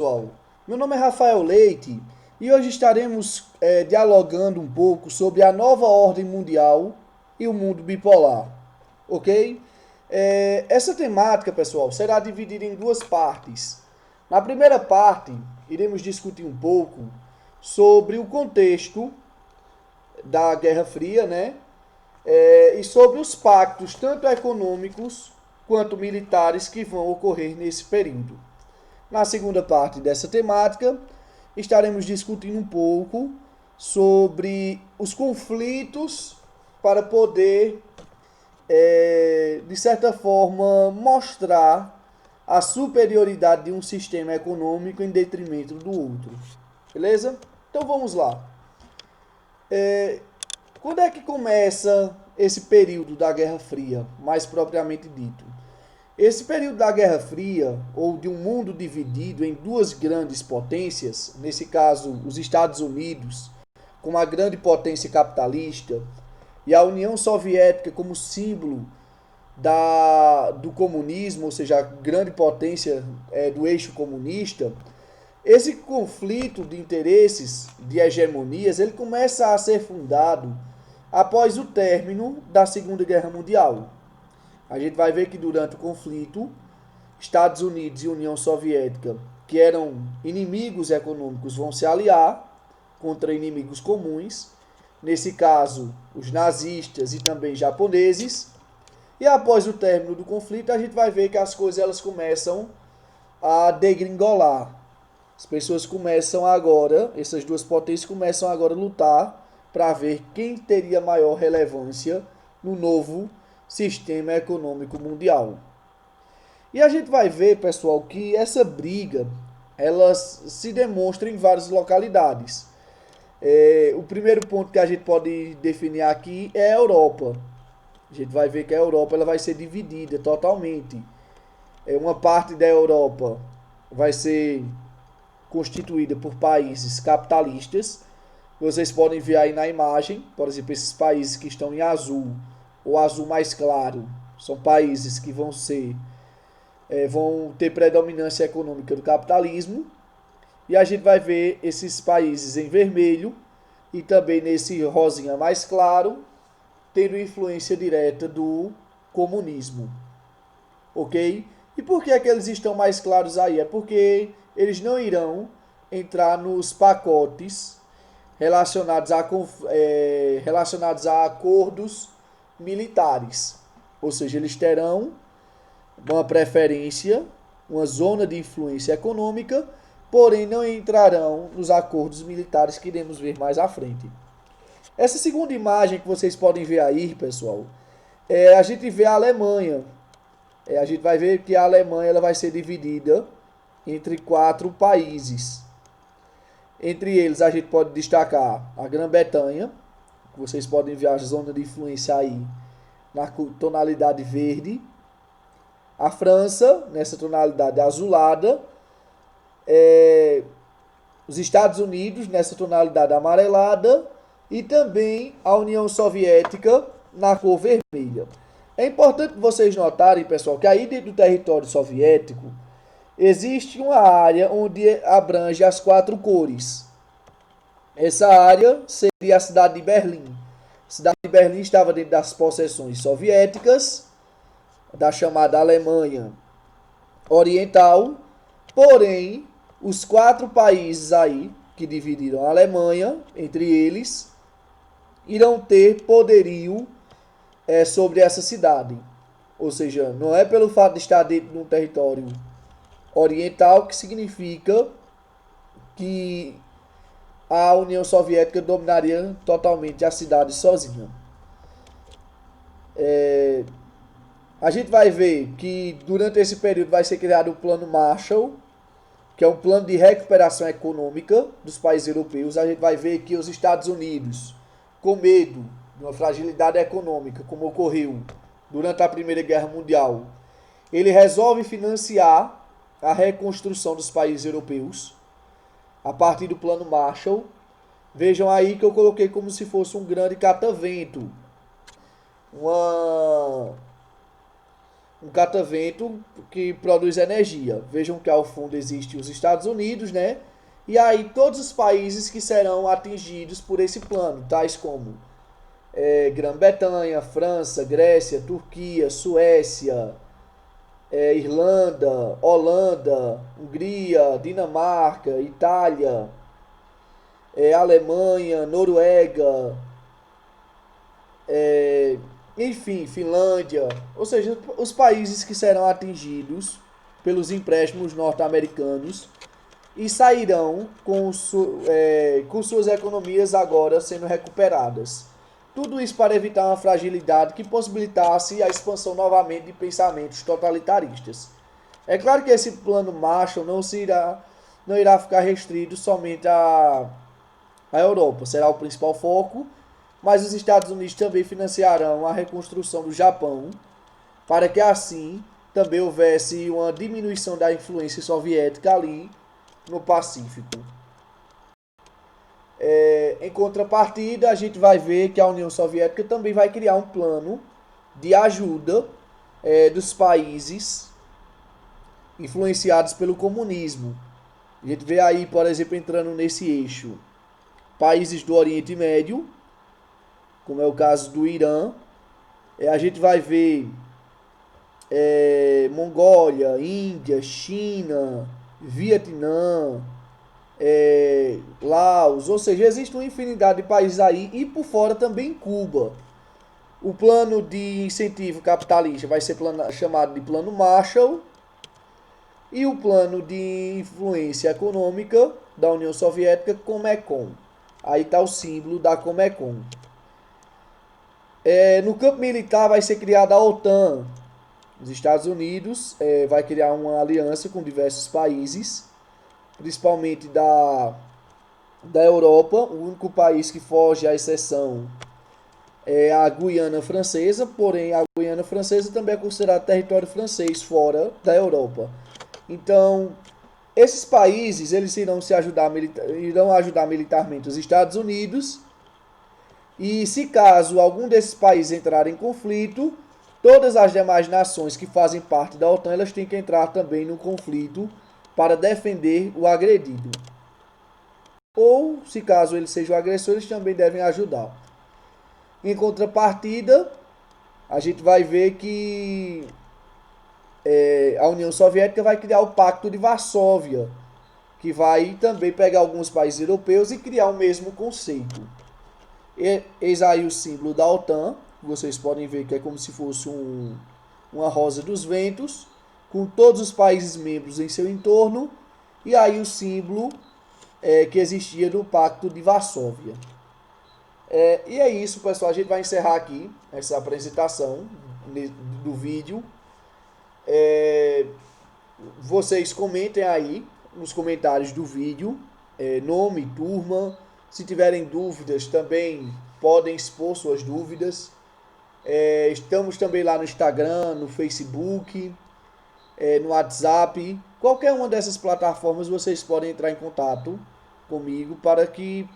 Pessoal, meu nome é Rafael Leite e hoje estaremos dialogando um pouco sobre a nova ordem mundial e o mundo bipolar, ok? Essa temática, pessoal, será dividida em duas partes. Na primeira parte, iremos discutir um pouco sobre o contexto da Guerra Fria, né? E sobre os pactos, tanto econômicos quanto militares, que vão ocorrer nesse período. Na segunda parte dessa temática, estaremos discutindo um pouco sobre os conflitos para poder, de certa forma, mostrar a superioridade de um sistema econômico em detrimento do outro. Beleza? Então vamos lá. Quando é que começa esse período da Guerra Fria, mais propriamente dito? Esse período da Guerra Fria, ou de um mundo dividido em duas grandes potências, nesse caso os Estados Unidos, como a grande potência capitalista, e a União Soviética como símbolo do comunismo, ou seja, a grande potência do eixo comunista, esse conflito de interesses, de hegemonias, ele começa a ser fundado após o término da Segunda Guerra Mundial. A gente vai ver que durante o conflito, Estados Unidos e União Soviética, que eram inimigos econômicos, vão se aliar contra inimigos comuns, nesse caso, os nazistas e também japoneses. E após o término do conflito, a gente vai ver que as coisas elas começam a degringolar. As pessoas começam agora, essas duas potências começam agora a lutar para ver quem teria maior relevância no novo sistema econômico mundial. E a gente vai ver, pessoal, que essa briga ela se demonstra em várias localidades. O primeiro ponto que a gente pode definir aqui é a Europa. A gente vai ver que a Europa ela vai ser dividida totalmente. Uma parte da Europa vai ser constituída por países capitalistas. Vocês podem ver aí na imagem, por exemplo, esses países que estão em azul ou azul mais claro, são países que vão ter predominância econômica do capitalismo. E a gente vai ver esses países em vermelho e também nesse rosinha mais claro, tendo influência direta do comunismo. Ok? E por que é que eles estão mais claros aí? É porque eles não irão entrar nos pacotes relacionados a acordos militares. Ou seja, eles terão uma preferência, uma zona de influência econômica, porém não entrarão nos acordos militares que iremos ver mais à frente. Essa segunda imagem que vocês podem ver aí, pessoal, a gente vê a Alemanha. A gente vai ver que a Alemanha ela vai ser dividida entre 4 países. Entre eles a gente pode destacar a Grã-Bretanha, que vocês podem ver a zona de influência aí na tonalidade verde. A França, nessa tonalidade azulada. Os Estados Unidos, nessa tonalidade amarelada. E também a União Soviética, na cor vermelha. É importante vocês notarem, pessoal, que aí dentro do território soviético existe uma área onde abrange as 4 cores. Essa área seria a cidade de Berlim. A cidade de Berlim estava dentro das possessões soviéticas, da chamada Alemanha Oriental, porém, os 4 países aí que dividiram a Alemanha, entre eles, irão ter poderio sobre essa cidade. Ou seja, não é pelo fato de estar dentro de um território oriental que significa que a União Soviética dominaria totalmente a cidade sozinha. A gente vai ver que durante esse período vai ser criado o Plano Marshall, que é um plano de recuperação econômica dos países europeus. A gente vai ver que os Estados Unidos, com medo de uma fragilidade econômica, como ocorreu durante a Primeira Guerra Mundial, ele resolve financiar a reconstrução dos países europeus a partir do Plano Marshall. Vejam aí que eu coloquei como se fosse um grande catavento, uma um catavento que produz energia. Vejam que ao fundo existe os Estados Unidos, né? E aí todos os países que serão atingidos por esse plano, tais como Grã-Bretanha, França, Grécia, Turquia, Suécia, Irlanda, Holanda, Hungria, Dinamarca, Itália, Alemanha, Noruega, enfim, Finlândia, ou seja, os países que serão atingidos pelos empréstimos norte-americanos e sairão com suas economias agora sendo recuperadas. Tudo isso para evitar uma fragilidade que possibilitasse a expansão novamente de pensamentos totalitaristas. É claro que esse plano Marshall não irá ficar restrito somente à Europa, será o principal foco, mas os Estados Unidos também financiarão a reconstrução do Japão, para que assim também houvesse uma diminuição da influência soviética ali no Pacífico. Em contrapartida, a gente vai ver que a União Soviética também vai criar um plano de ajuda dos países influenciados pelo comunismo. A gente vê aí, por exemplo, entrando nesse eixo, países do Oriente Médio, como é o caso do Irã. A gente vai ver Mongólia, Índia, China, Vietnã, Laos, ou seja, existe uma infinidade de países aí e por fora também Cuba. O plano de incentivo capitalista vai ser chamado de Plano Marshall e o plano de influência econômica da União Soviética, Comecon. Aí está o símbolo da Comecon. No campo militar vai ser criada a OTAN. Os Estados Unidos vai criar uma aliança com diversos países, principalmente da Europa. O único país que foge à exceção é a Guiana Francesa, porém a Guiana Francesa também é considerada território francês fora da Europa. Então, esses países eles irão ajudar militarmente os Estados Unidos, e se caso algum desses países entrar em conflito, todas as demais nações que fazem parte da OTAN elas têm que entrar também no conflito para defender o agredido. Ou, se caso eles sejam agressores, também devem ajudar. Em contrapartida, a gente vai ver que a União Soviética vai criar o Pacto de Varsóvia, que vai também pegar alguns países europeus e criar o mesmo conceito. Eis aí o símbolo da OTAN. Vocês podem ver que é como se fosse uma rosa dos ventos, com todos os países membros em seu entorno, e aí o símbolo que existia no Pacto de Varsóvia. E é isso, pessoal. A gente vai encerrar aqui essa apresentação do vídeo. Vocês comentem aí nos comentários do vídeo, nome, turma. Se tiverem dúvidas também podem expor suas dúvidas. Estamos também lá no Instagram, no Facebook, no WhatsApp. Qualquer uma dessas plataformas vocês podem entrar em contato comigo para que